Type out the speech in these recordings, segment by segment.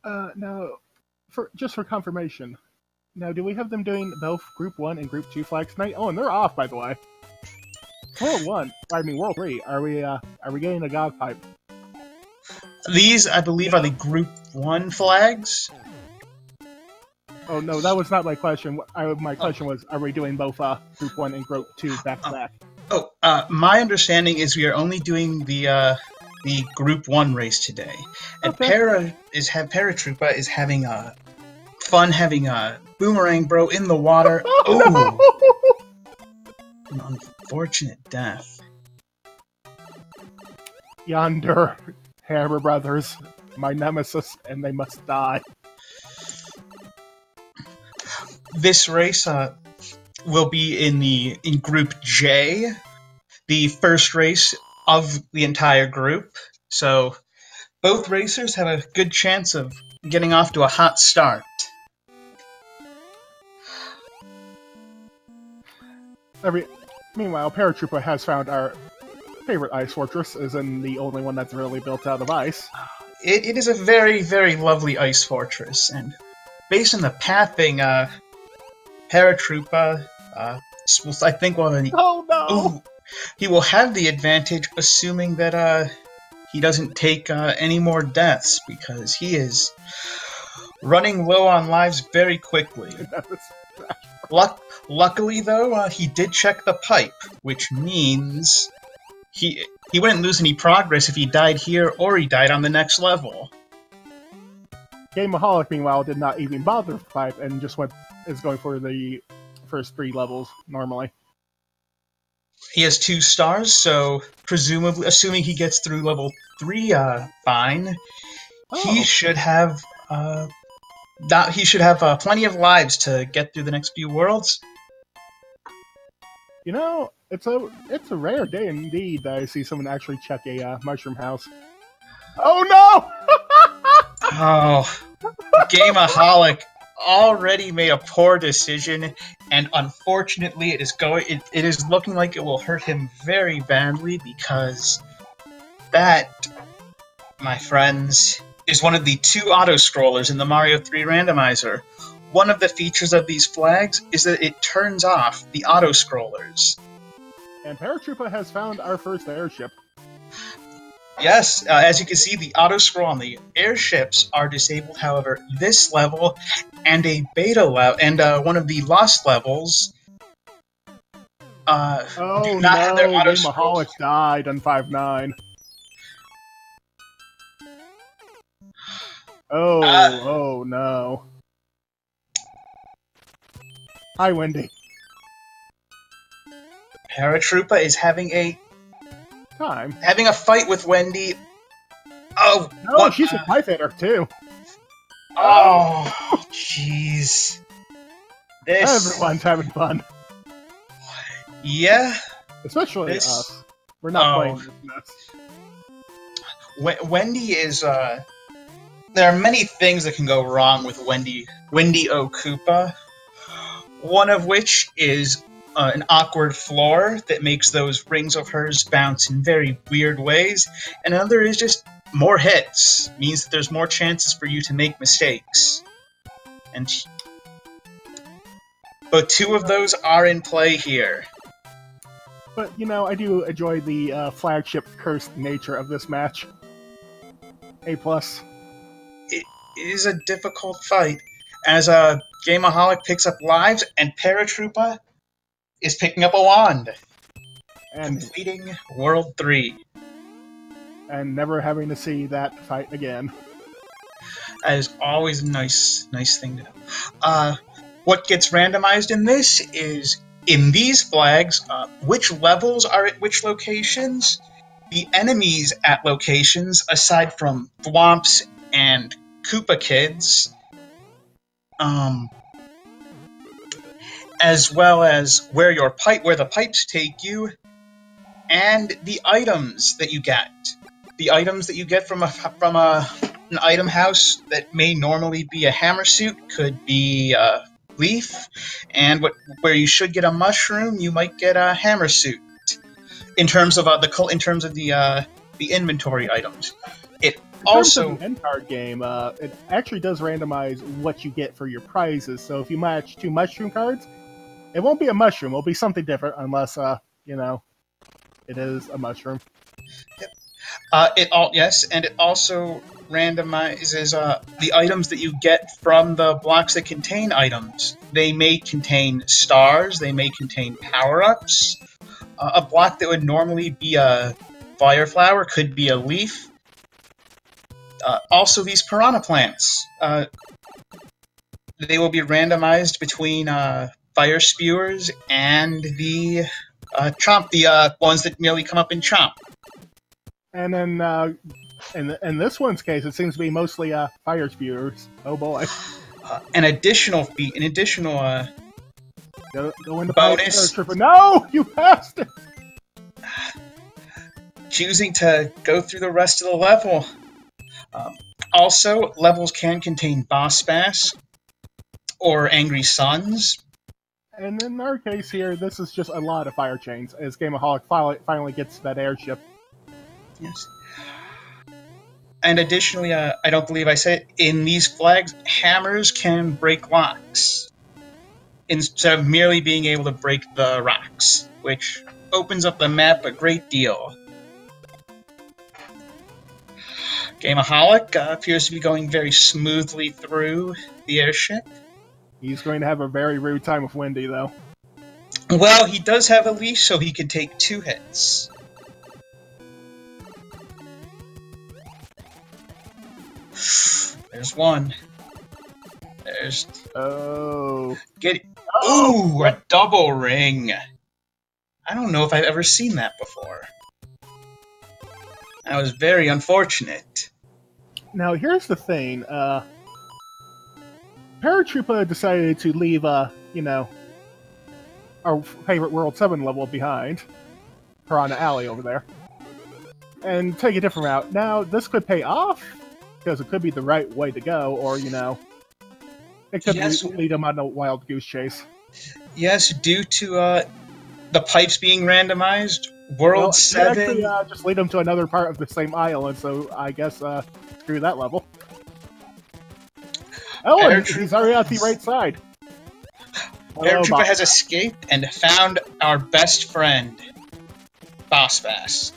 Now, just for confirmation, now do we have them doing both Group 1 and Group 2 flags tonight? Oh, and they're off, by the way. World 3, are we getting a God pipe? These, I believe, are the Group 1 flags. Oh, no, that was not my question. My question was, are we doing both Group 1 and Group 2 back-to-back? My understanding is we are only doing the Group 1 race today. And Okay. Paratroopa is having fun having a boomerang bro in the water. Oh, no! An unfortunate death. Yonder, Hammer Brothers, my nemesis, and they must die. This race will be in Group J, the first race of the entire group. So both racers have a good chance of getting off to a hot start. Meanwhile, Paratroopa has found our favorite ice fortress, is in the only one that's really built out of ice. It is a very, very lovely ice fortress, and based on the pathing, Paratroopa, I think Oh no! He will have the advantage, assuming that he doesn't take any more deaths, because he is running low on lives very quickly. Luckily, though, he did check the pipe, which means he wouldn't lose any progress if he died here or he died on the next level. Gameaholic, meanwhile, did not even bother with pipe and just is going for the first 3 levels normally. He has 2 stars, so presumably, assuming he gets through level 3 fine, he should have plenty of lives to get through the next few worlds. You know, it's a rare day indeed that I see someone actually check a mushroom house. Oh no! Oh, Gameaholic already made a poor decision, and unfortunately, it is looking like it will hurt him very badly, because that, my friends, is one of the 2 auto-scrollers in the Mario 3 Randomizer. One of the features of these flags is that it turns off the auto-scrollers. And Paratroopa has found our first airship. Yes, as you can see, the auto-scroll on the airships are disabled. However, this level and a beta level and one of the lost levels do not have their auto-scrolls. Gameaholic died on 5-9. Oh no. Hi, Wendy. Paratroopa is having a fight with Wendy. Oh no, she's a pipe hitter too. Oh, jeez. Everyone's having fun. Yeah. Especially us. We're not playing this. Wendy is there are many things that can go wrong with Wendy O. Koopa. One of which is an awkward floor that makes those rings of hers bounce in very weird ways, and another is just more hits, means that there's more chances for you to make mistakes. But 2 of those are in play here. But, you know, I do enjoy the flagship cursed nature of this match. A+. It is a difficult fight, as Gameaholic picks up lives, and Paratroopa is picking up a wand. And completing World 3. And never having to see that fight again. That is always a nice thing to know. What gets randomized in this is, in these flags, which levels are at which locations, the enemies at locations, aside from Thwomps and Koopa Kids, as well as where the pipes take you, and the items that you get. The items that you get from an item house that may normally be a hammer suit could be a leaf, and where you should get a mushroom, you might get a hammer suit. In terms of the inventory items, terms Also, of the end card game, it actually does randomize what you get for your prizes. So if you match 2 mushroom cards, it won't be a mushroom. It'll be something different unless, you know, it is a mushroom. and it also randomizes the items that you get from the blocks that contain items. They may contain stars, they may contain power-ups. A block that would normally be a fire flower could be a leaf. Also, these piranha plants. They will be randomized between fire spewers and the chomp, the ones that merely come up and chomp. And then, in this one's case, it seems to be mostly fire spewers. Oh boy! An additional Go into bonus. Paratroopa. No, you passed it. Choosing to go through the rest of the level. Also, levels can contain boss bass or angry suns. And in our case here, this is just a lot of fire chains, as Gameaholic finally gets that airship. Yes. And additionally, I don't believe I said it, in these flags, hammers can break locks, instead of merely being able to break the rocks, which opens up the map a great deal. Gameaholic appears to be going very smoothly through the airship. He's going to have a very rude time with Wendy, though. Well, he does have a leash, so he can take 2 hits. There's one. There's... Oh. Get it. Ooh, a double ring. I don't know if I've ever seen that before. That was very unfortunate. Now, here's the thing. Paratroopa decided to leave, you know, our favorite World 7 level behind. Piranha Alley over there. And take a different route. Now, this could pay off, because it could be the right way to go, or, you know, it could lead them on a wild goose chase. Yes, due to the pipes being randomized, World 7... Actually, just lead them to another part of the same island, so I guess, screw that level. Oh, and he's already on the right side. Paratroopa has escaped and found our best friend, Boss Bass.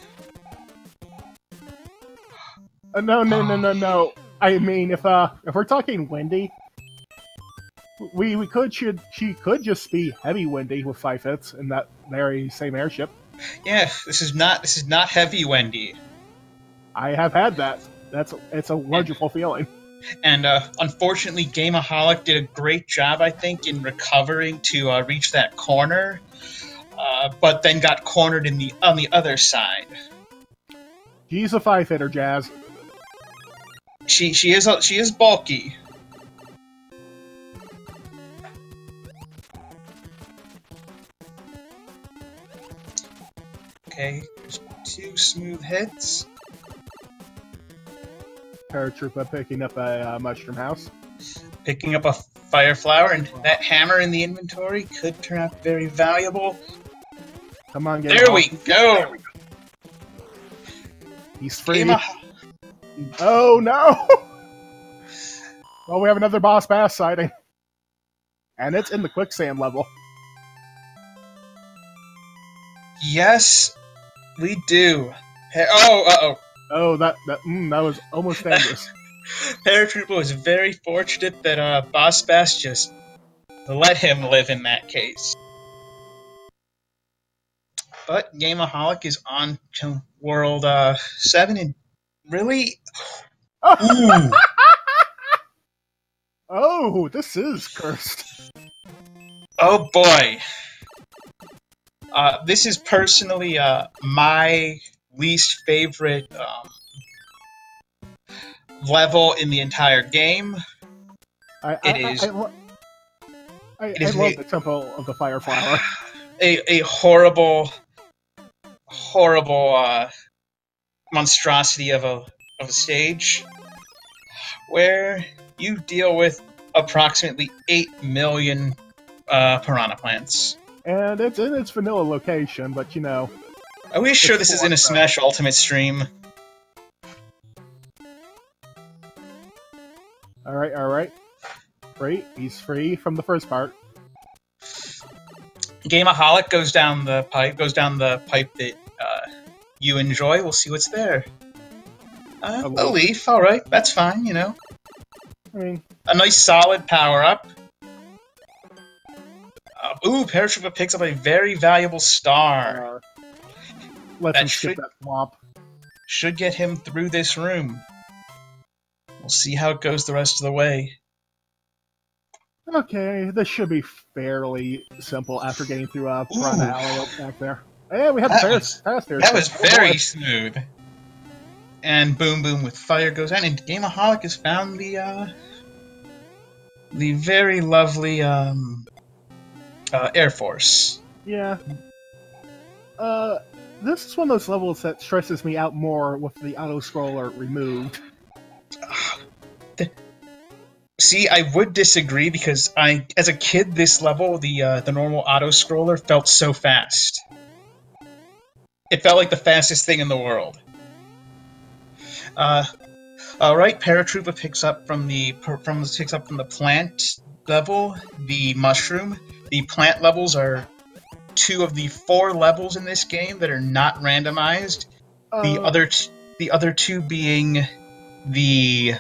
No. I mean, if we're talking Wendy, she could just be Heavy Wendy with 5 hits in that very same airship. Yeah, this is not Heavy Wendy. I have had that. It's a wonderful feeling. And unfortunately, Gameaholic did a great job, I think, in recovering to reach that corner, but then got cornered on the other side. She's a 5-hitter, Jazz. She is bulky. Okay, there's 2 smooth hits. Paratroopa picking up a mushroom house. Picking up a fire flower, and that hammer in the inventory could turn out very valuable. Come on, there we go! He's free. Oh no! Well, we have another Boss Bass sighting. And it's in the quicksand level. Yes, we do. Oh, Oh, that was almost dangerous. Paratroopa was very fortunate that Boss Bass just let him live in that case. But Gameaholic is on to World 7, and really... Ooh! Oh, this is cursed. Oh boy. This is personally my least favorite level in the entire game. I love the Temple of the Fire Flower. A horrible monstrosity of a stage where you deal with approximately 8 million piranha plants. And it's in its vanilla location, but you know... Are we sure this is in a Smash Ultimate stream? Alright, alright. Free. He's free from the first part. Gameaholic goes down the pipe that you enjoy. We'll see what's there. A leaf, alright, that's fine, you know. I mean... A nice solid power-up. Ooh, Paratroopa picks up a very valuable star. Let's him skip that swamp. Should get him through this room. We'll see how it goes the rest of the way. Okay, this should be fairly simple after getting through Piranha Alley back there. Yeah, we had fast there. That was very smooth. And boom, boom with fire goes on. And Gameaholic has found the very lovely Air Force. Yeah. This is one of those levels that stresses me out more with the auto-scroller removed. See, I would disagree because as a kid, this level, the normal auto-scroller felt so fast. It felt like the fastest thing in the world. Alright, Paratroopa picks up from the plant level, the mushroom. The plant levels are 2 of the 4 levels in this game that are not randomized. The other 2 being the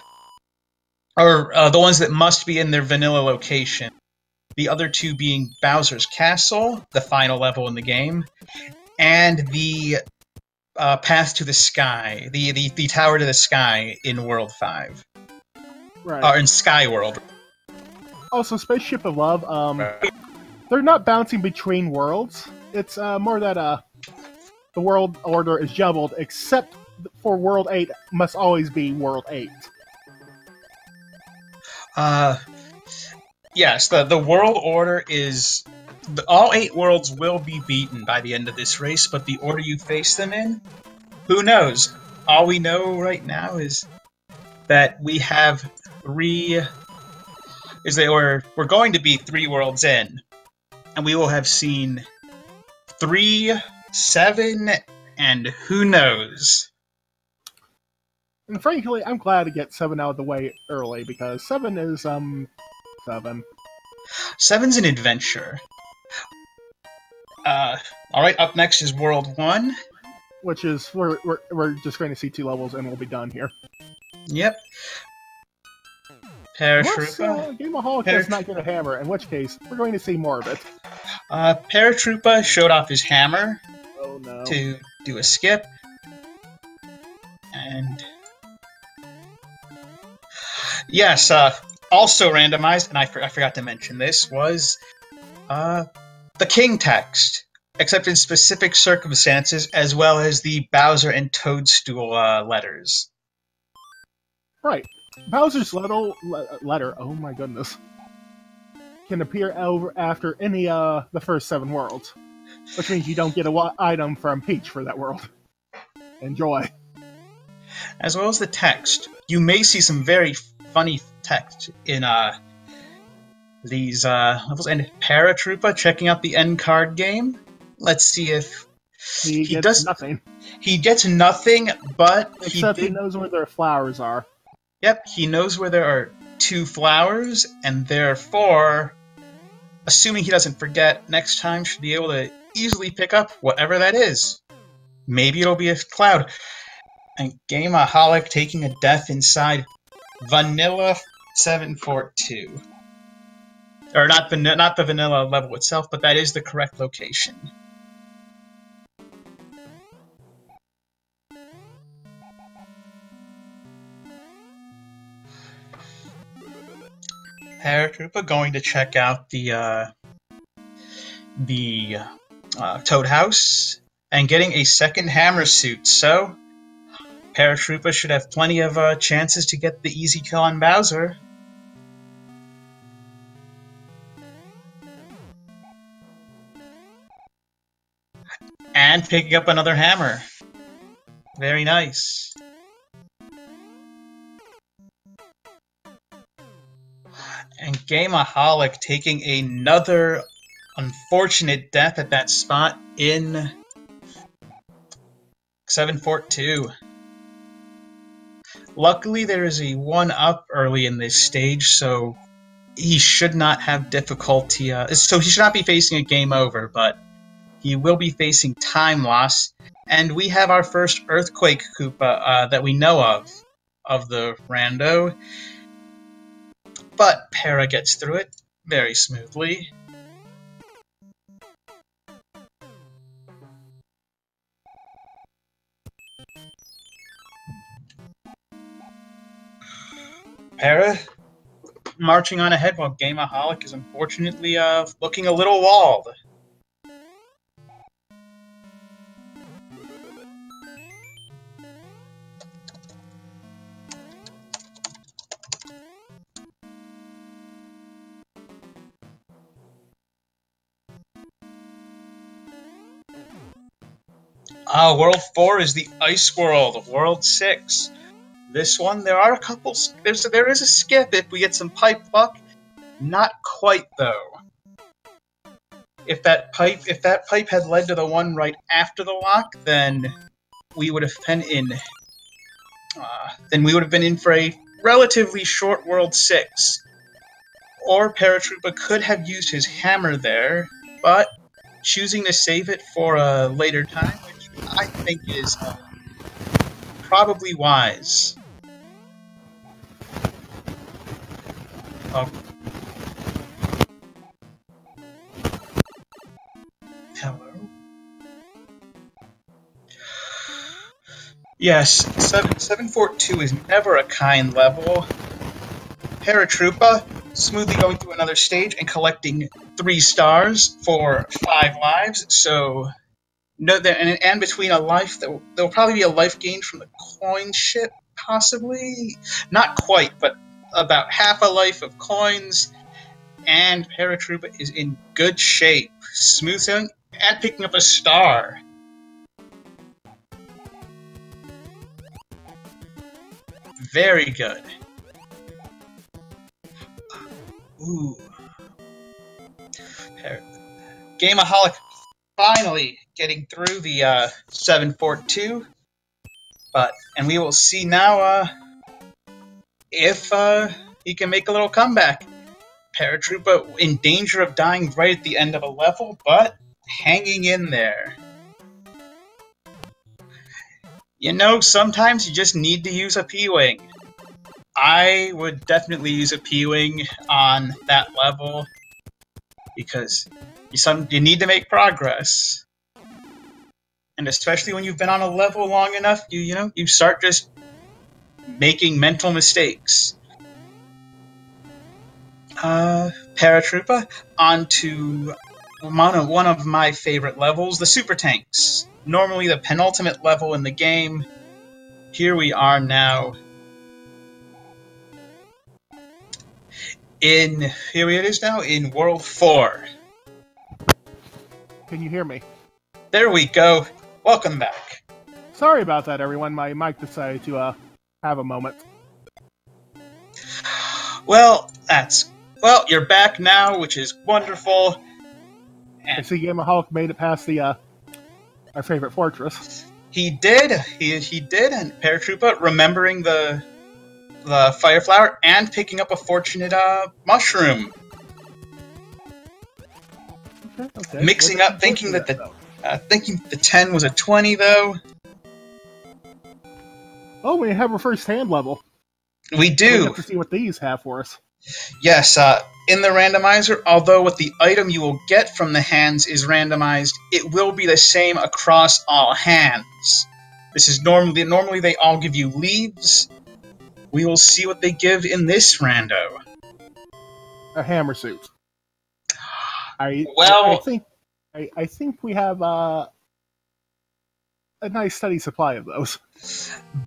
ones that must be in their vanilla location. The other 2 being Bowser's Castle, the final level in the game, and the Path to the Sky, the Tower to the Sky in World 5. Right. Or in Sky World. Also, Spaceship of Love, they're not bouncing between worlds. It's more that the world order is jumbled, except for World 8 must always be World 8. Yes, the world order is... all 8 worlds will be beaten by the end of this race, but the order you face them in? Who knows? All we know right now is that we have 3... we're going to be 3 worlds in, and we will have seen 3, 7, and who knows? And frankly, I'm glad to get 7 out of the way early, because 7 is, 7. 7's an adventure. Alright, up next is World 1. Which is, we're just going to see 2 levels and we'll be done here. Yep. Paratroopa. Gameaholic does not get a hammer, in which case, we're going to see more of it. Paratroopa showed off his hammer to do a skip. And... yes, also randomized, and I forgot to mention this, was the King text, except in specific circumstances, as well as the Bowser and Toadstool letters. Right. Bowser's letter, oh my goodness, can appear after any the first 7 worlds, which means you don't get an item from Peach for that world. Enjoy. As well as the text. You may see some very funny text in these levels. And Paratroopa checking out the end card game. Let's see if he gets nothing. He gets nothing, but he knows where their flowers are. Yep, he knows where there are 2 flowers, and therefore, assuming he doesn't forget, next time should be able to easily pick up whatever that is. Maybe it'll be a cloud. And Gameaholic taking a death inside Vanilla 742. Or not the vanilla level itself, but that is the correct location. Paratroopa going to check out the Toad House and getting a second hammer suit. So Paratroopa should have plenty of chances to get the easy kill on Bowser. And picking up another hammer. Very nice. And Gameaholic taking another unfortunate death at that spot in 742. Luckily, there is a 1-up early in this stage, so he should not have difficulty. So he should not be facing a game over, but he will be facing time loss. And we have our first Earthquake Koopa that we know of the Rando. But Para gets through it very smoothly. Para marching on ahead while Gameaholic is unfortunately looking a little walled. World 4 is the Ice World, World 6. This one, there are a couple. There is a skip if we get some pipe luck. Not quite though. If that pipe had led to the one right after the lock, then we would have been in. Then we would have been in for a relatively short World 6. Or Paratroopa could have used his hammer there, but choosing to save it for a later time, which I think is probably wise. Oh. Hello? Yes, 742 is never a kind level. Paratroopa smoothly going through another stage and collecting 3 stars for 5 lives, so no, and between a life, there'll probably be a life gained from the coin ship, possibly? Not quite, but about half a life of coins, and Paratroopa is in good shape, smooth sailing, and picking up a star. Very good. Ooh. Gameaholic finally getting through the 742, and we will see now if he can make a little comeback. Paratroopa in danger of dying right at the end of a level, but hanging in there. You know, sometimes you just need to use a P-Wing. I would definitely use a P-Wing on that level because you need to make progress. And especially when you've been on a level long enough, you start just making mental mistakes. Paratroopa, onto one of my favorite levels, the Super Tanks. Normally the penultimate level in the game. Here we are now. Here it is now in World 4. Can you hear me? There we go. Welcome back. Sorry about that, everyone. My mic decided to have a moment. Well, you're back now, which is wonderful. And I see Gameaholic made it past the our favorite fortress. He did. He did, and Paratroopa remembering the Fire Flower and picking up a fortunate mushroom. Okay. Mixing up, thinking that thinking the 10 was a 20 though. Oh, we have our first hand level. We do. We have to see what these have for us. Yes, in the randomizer, although what the item you will get from the hands is randomized, it will be the same across all hands. This is normally they all give you leaves. We will see what they give in this rando. A hammer suit. I think we have a nice steady supply of those.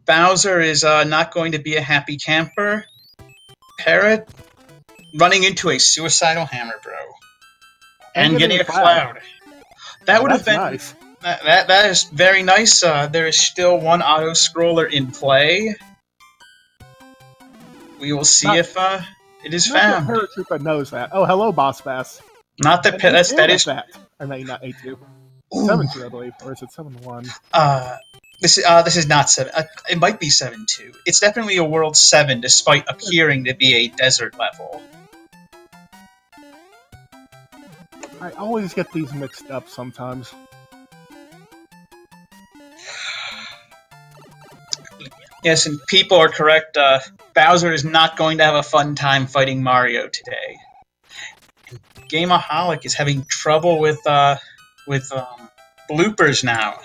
Bowser is not going to be a happy camper. Parrot running into a suicidal hammer bro. And getting a cloud. That would have been nice. That is very nice. There is still one auto scroller in play. We will see if it is found. Paratroopa knows that. Oh, hello, Boss Bass. Not the that is that. I mean, not 8-2. 7-2, I believe, or is it 7-1? This is not 7. It might be 7-2. It's definitely a World 7, despite appearing to be a desert level. I always get these mixed up sometimes. Yes, and people are correct. Bowser is not going to have a fun time fighting Mario today. Gameaholic is having trouble with bloopers now.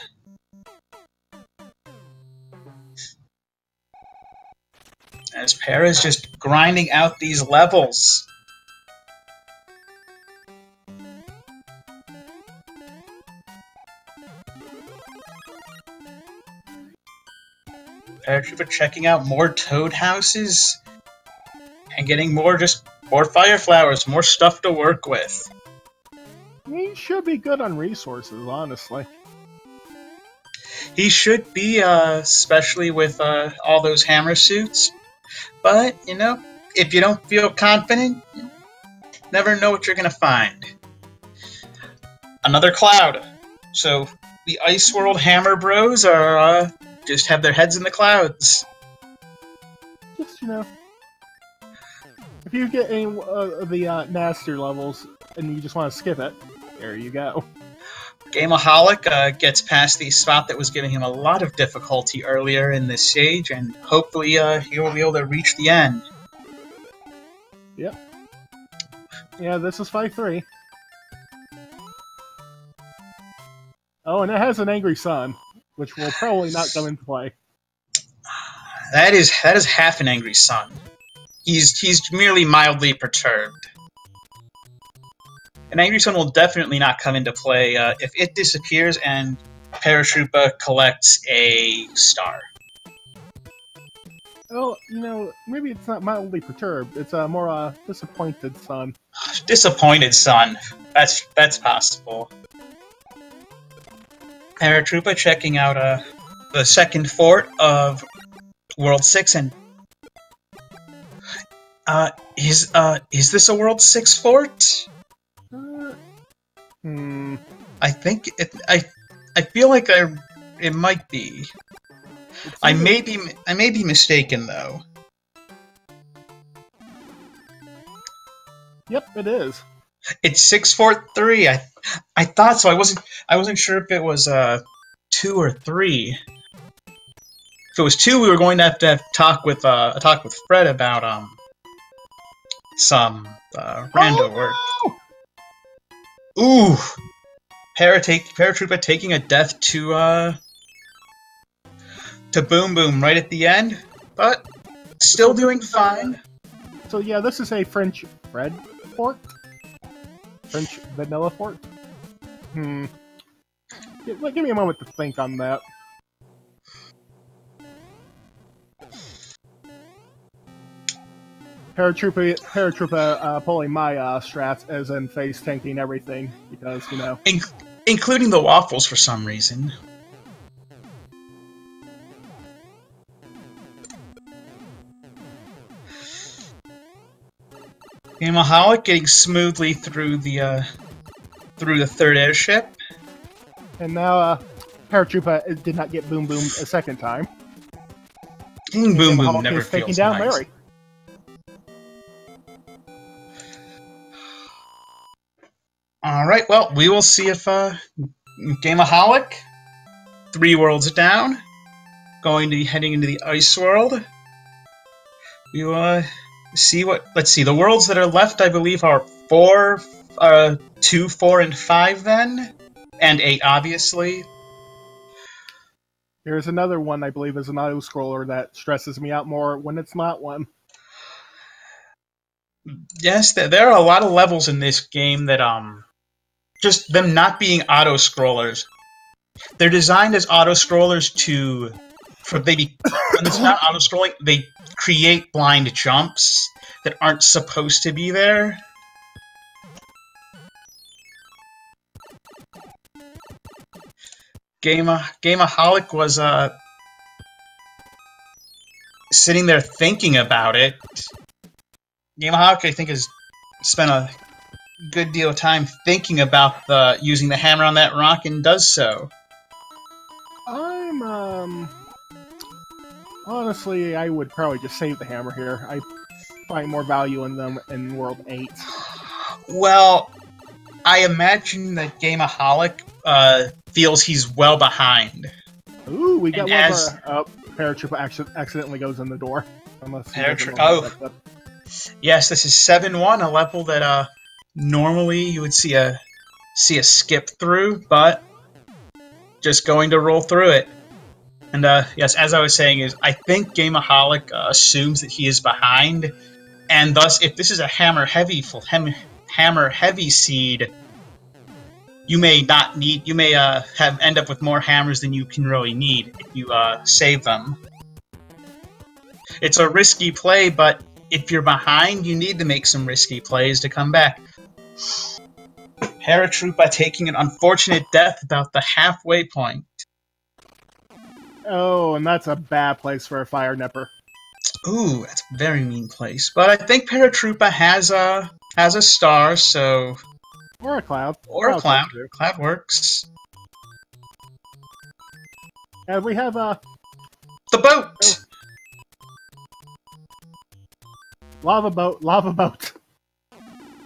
As Para's just grinding out these levels. Paratroopa checking out more toad houses and getting more fire flowers, more stuff to work with. He should be good on resources, honestly. He should be, especially with all those hammer suits. But, you know, if you don't feel confident, you never know what you're going to find. Another cloud. So, the Ice World Hammer Bros are, just have their heads in the clouds. Just, you know, if you get any of the nastier levels and you just want to skip it, there you go. Gameaholic gets past the spot that was giving him a lot of difficulty earlier in this stage, and hopefully he'll be able to reach the end. Yep. Yeah, this is 5-3. Oh, and it has an angry sun, which will probably not come into play. That is half an angry sun. He's merely mildly perturbed. An angry sun will definitely not come into play if it disappears and Paratroopa collects a star. Well, you know, maybe it's not mildly perturbed. It's a more disappointed sun. Disappointed sun. That's possible. Paratroopa checking out the second fort of World 6 and is this a World 6 fort? I think I feel like it might be. I may be mistaken though. Yep, it is. It's 6 Fort 3. I thought so. I wasn't sure if it was 2 or 3. If it was 2, we were going to have a talk with Fred about some rando work. Ooh, Paratroopa taking a death to Boom Boom right at the end, but still doing fine. So yeah, this is a French Fred fort? French vanilla fort? Give me a moment to think on that. Paratroopa pulling my strats as in face tanking everything, because, you know... Including the waffles for some reason. Gameaholic getting smoothly through the third airship. And now, Paratroopa did not get Boom Boom a second time. Boom Boom never feels down nice. Larry. Alright, well, we will see if Gameaholic, 3 worlds down, going to be heading into the Ice World. We will see what... Let's see, the worlds that are left, I believe, are 2, 4, and 5 then, and 8, obviously. Here's another one I believe is an auto-scroller that stresses me out more when it's not one. Yes, there are a lot of levels in this game that, just them not being auto-scrollers. They're designed as auto-scrollers when it's not auto-scrolling, they create blind jumps that aren't supposed to be there. Gameaholic was, sitting there thinking about it. Gameaholic, I think, has spent a good deal of time thinking about using the hammer on that rock and does so. I'm, honestly, I would probably just save the hammer here. I find more value in them in World 8. Well, I imagine that gameaholic feels he's well behind. Ooh, we got And one as- of our... Paratroopa accidentally goes in the door. Unless he doesn't Oh. want that. Yes, this is 7-1, a level that normally you would see a skip through, but just going to roll through it. And yes, as I was saying, is I think gameaholic assumes that he is behind, and thus, if this is a hammer heavy seed, you may not need. You may end up with more hammers than you can really need if you save them. It's a risky play, but if you're behind, you need to make some risky plays to come back. Paratroopa taking an unfortunate death about the halfway point. Oh, and that's a bad place for a fire nipper. Ooh, that's a very mean place. But I think Paratroopa has a star, so... Or a cloud. Or a cloud. Too. Cloud works. And we have the boat! Oh. Lava boat, lava boat.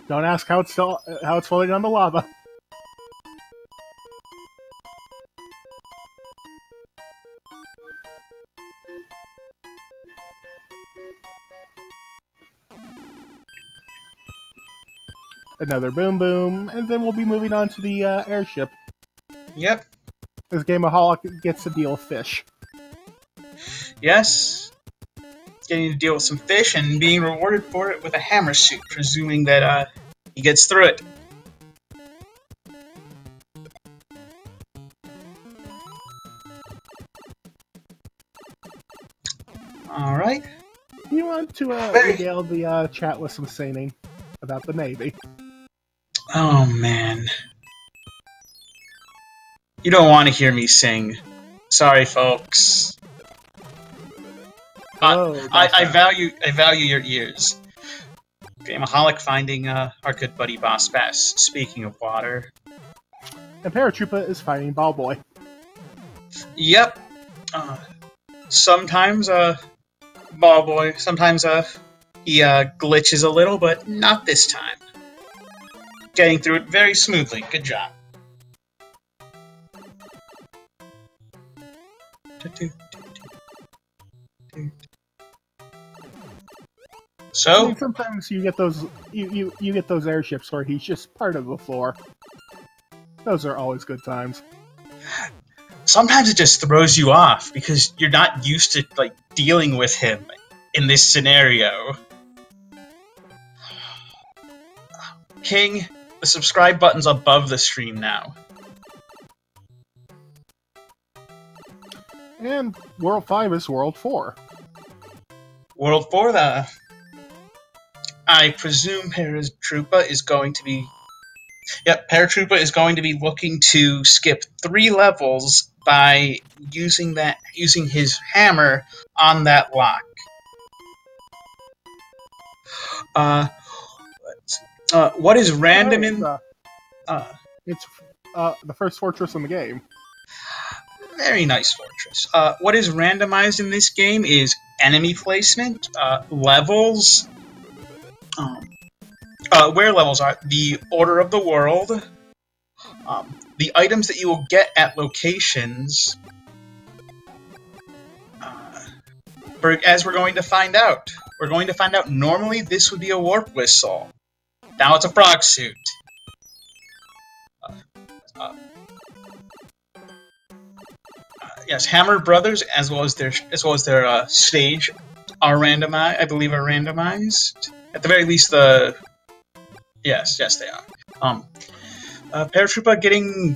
Don't ask how it's floating on the lava. Another boom boom, and then we'll be moving on to the airship. Yep. This gameaholic gets to deal with fish. Yes. Getting to deal with some fish and being rewarded for it with a hammer suit, presuming that he gets through it. Alright. You want to regale the chat with some singing about the Navy? Oh, man. You don't want to hear me sing. Sorry, folks. I value your ears. Gameaholic finding our good buddy Boss Bass. Speaking of water. And Paratroopa is fighting Ball Boy. Yep. Sometimes Ball Boy. Sometimes he glitches a little, but not this time. Getting through it very smoothly. Good job. So I mean, sometimes you get those you get those airships where he's just part of the floor. Those are always good times. Sometimes it just throws you off because you're not used to like dealing with him in this scenario. King, the subscribe button's above the stream now. And World 5 is World 4. World 4, I presume Paratroopa is going to be... Yep, Paratroopa is going to be looking to skip 3 levels by using his hammer on that lock. What is random in... It's the first fortress in the game. Very nice fortress. What is randomized in this game is enemy placement, levels, where levels are, the order of the world, the items that you will get at locations, as we're going to find out. We're going to find out normally this would be a warp whistle. Now it's a frog suit. Yes, Hammer Brothers, as well as their stage, are randomized. I believe are randomized. At the very least, yes, they are. Paratroopa getting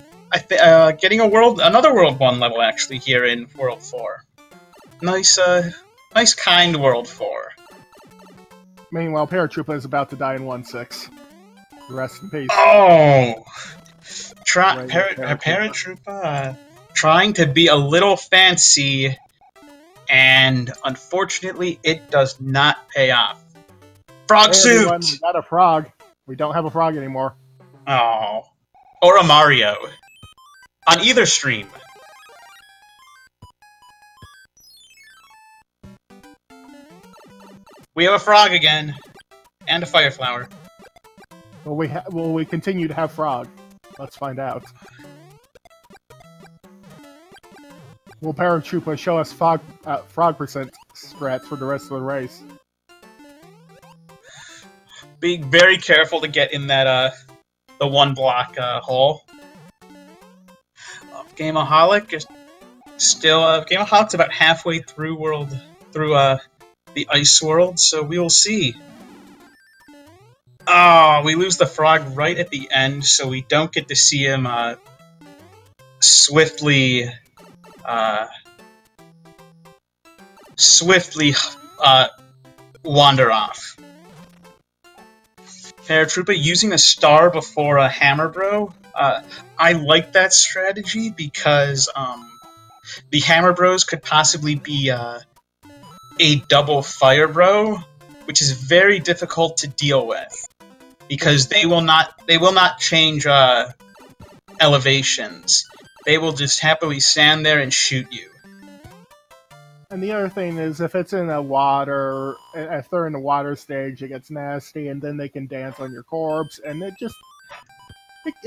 another World 1 level actually here in World 4. Nice kind World 4. Meanwhile, Paratroopa is about to die in 1-6. Rest in peace. Oh, Paratroopa. Trying to be a little fancy, and unfortunately, it does not pay off. Frog suit! Everyone, we got a frog. We don't have a frog anymore. Oh. Or a Mario. On either stream. We have a frog again. And a fire flower. Will we continue to have frog? Let's find out. Will Paratroopa show us frog percent strats for the rest of the race? Be very careful to get in that the one block hole. Gameaholic is still Gameaholic's about halfway through the ice world, so we will see. Oh, we lose the frog right at the end, so we don't get to see him swiftly wander off. Paratroopa using a star before a Hammer Bro. I like that strategy because the Hammer Bros could possibly be a double Fire Bro, which is very difficult to deal with because they will not change elevations. They will just happily stand there and shoot you. And the other thing is, if it's in if they're in the water stage, it gets nasty, and then they can dance on your corpse, and it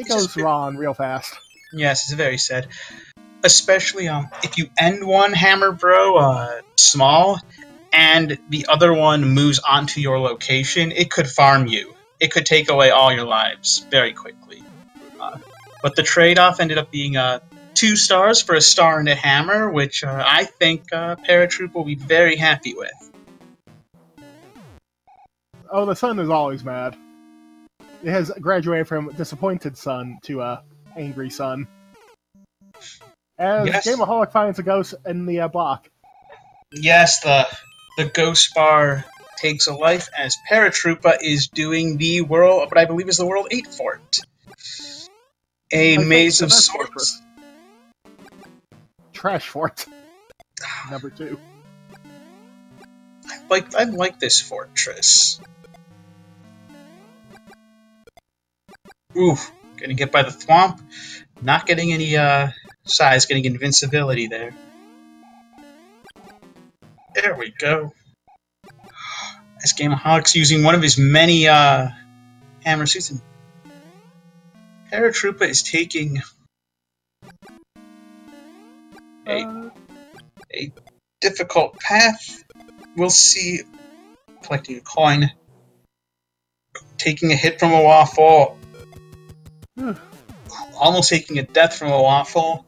goes wrong real fast. Yes, it's very sad. Especially if you end one Hammer Bro small, and the other one moves onto your location, it could farm you. It could take away all your lives very quickly. But the trade-off ended up being 2 stars for a star and a hammer, which I think Paratroop will be very happy with. Oh, the sun is always mad. It has graduated from disappointed sun to angry sun. As yes. Gameaholic finds a ghost in the block. Yes, the ghost bar takes a life as Paratroopa is doing the world, what I believe is the World 8 fort. A maze of sorts. Trash fort. Number 2. I like this fortress. Oof, getting hit by the thwomp. Not getting any size, getting invincibility there. There we go. This Gameaholic's using one of his many hammer suits, and Paratroopa is taking a difficult path. We'll see. Collecting a coin. Taking a hit from a waffle. Almost taking a death from a waffle.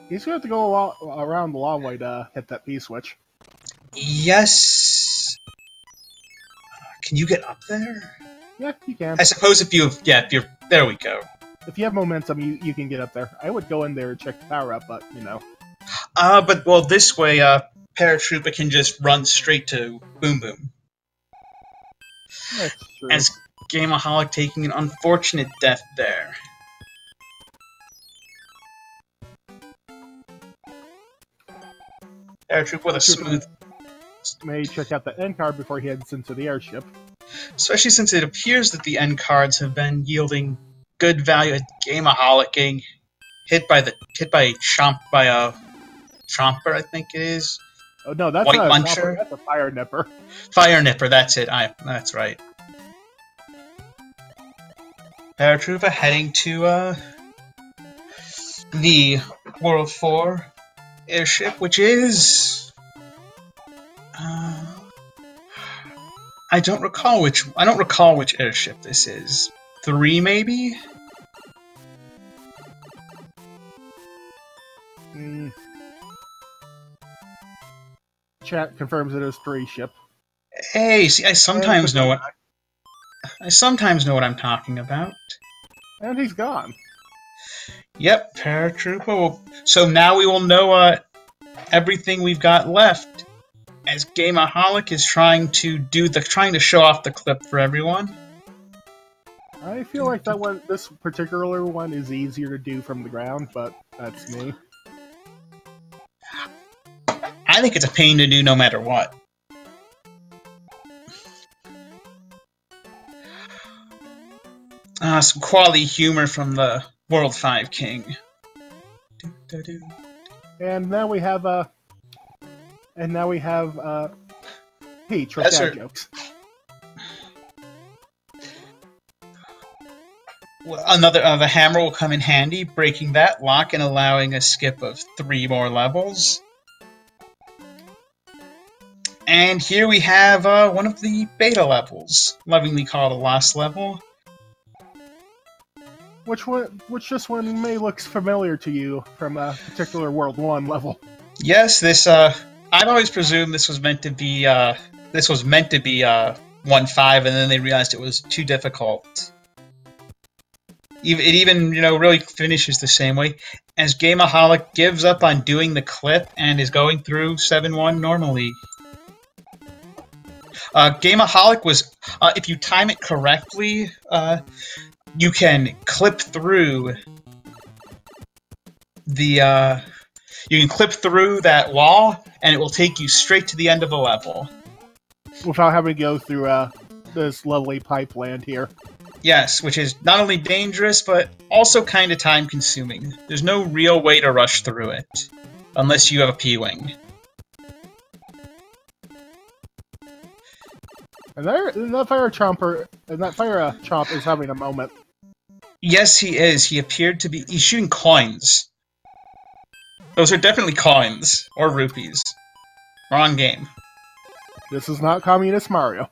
He's going to have to go around the long way to hit that P-switch. Yes. Can you get up there? Yeah, you can. I suppose if you're there we go. If you have momentum, you can get up there. I would go in there and check the power up, but you know. Well, this way, Paratroopa can just run straight to Boom Boom. That's true. As Gameaholic taking an unfortunate death there. Paratroopa with a smooth... May check out the end card before he heads into the airship. Especially since it appears that the end cards have been yielding good value at Gameaholicing. Hit by a Chomper, I think it is. Oh no, that's White not a Muncher. Chomper, that's a Fire Nipper. Fire Nipper, that's it. That's right. Paratroopa heading to the World 4 airship, which is I don't recall which airship this is. 3 maybe? Chat confirms it is 3 ship. Hey, see, I sometimes know what I'm talking about. And he's gone. Yep, Paratroopa will... So now we will know everything we've got left. As Gameaholic is trying to show off the clip for everyone. I feel like this particular one is easier to do from the ground, but that's me. I think it's a pain to do no matter what. Some quality humor from the World 5 King. And now we have Peach with Yes, dad sir. jokes. The hammer will come in handy, breaking that lock and allowing a skip of 3 more levels. And here we have one of the beta levels, lovingly called a lost level. Which this one may look familiar to you from a particular World 1 level. Yes, this I've always presumed this was meant to be 1.5, and then they realized it was too difficult. It even, really finishes the same way, as Gameaholic gives up on doing the clip and is going through 7-1 normally. Gameaholic was, if you time it correctly, you can clip through the, you can clip through that wall, and it will take you straight to the end of the level. Without having to go through this lovely pipeline here. Yes, which is not only dangerous, but also kind of time-consuming. There's no real way to rush through it, unless you have a P-Wing. And that fire chomp is having a moment. Yes, he is. He appeared to be... He's shooting coins. Those are definitely coins. Or rupees. Wrong game. This is not Communist Mario.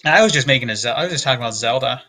I was just talking about Zelda.